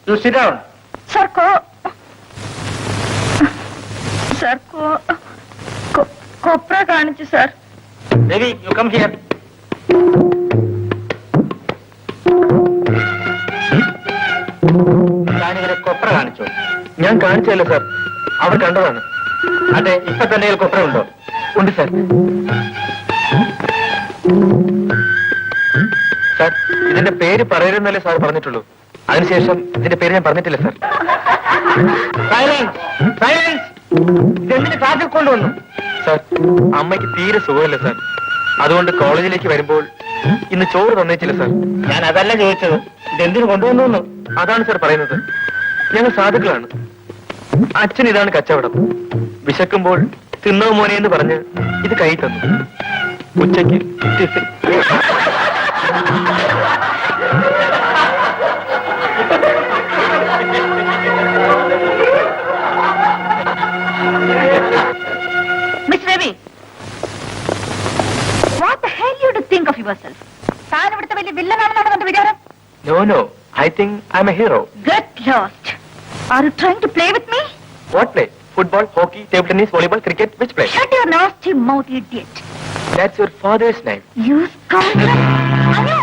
You sit down. Sir, Sir, Copra കാണിച്ചു sir. Devi, you come here. ഞാനിവരെ കൊപ്ര കാണിച്ചു. ഞാൻ കാണിച്ചതല്ല സാർ, അവർ കണ്ടതാണ്. അതെ, ഇപ്പൊ തന്നെ കൊപ്ര ഉണ്ടോ? ഉണ്ട് സാർ. സാർ, ഇതിന്റെ പേര് പറയരുന്നല്ലേ സാർ പറഞ്ഞിട്ടുള്ളൂ. അതിനുശേഷം ഇതിന്റെ പേര് ഞാൻ പറഞ്ഞിട്ടില്ല സാർ. Silence, silence. ഇതെന്തിന് ക്ലാസ്സിൽ കൊണ്ടുവന്നു? സാർ, അമ്മയ്ക്ക് തീരെ സുഖമല്ല സാർ. അതുകൊണ്ട് കോളേജിലേക്ക് വരുമ്പോൾ ഇന്ന് ചോറ് തന്നേച്ചില്ല സാർ. ഞാൻ അതല്ല ചോദിച്ചത്, ഇതെന്തിനു കൊണ്ടുവന്നു? അതാണ് സാർ പറയുന്നത്. ഞങ്ങൾ സാധുക്കളാണ്. അച്ഛൻ ഇതാണ് കച്ചവടം. വിശക്കുമ്പോൾ തിന്നോ മോനെ എന്ന് പറഞ്ഞ് ഇത് കൈ തന്നു. ഉച്ചയ്ക്ക് tiffin. Miss Ravi, what the hell you do think of yourself? താൻ ഇവിടുത്തെ വലിയ വില്ലനാണെന്നാണ് എന്റെ വിചാരം. No, I think I'm a hero. Get lost. Are you trying to play with me? What play? Football, hockey, table tennis, volleyball, cricket, which play? Shut your nasty mouth, idiot. That's your father's name. You scoundrel. Anu!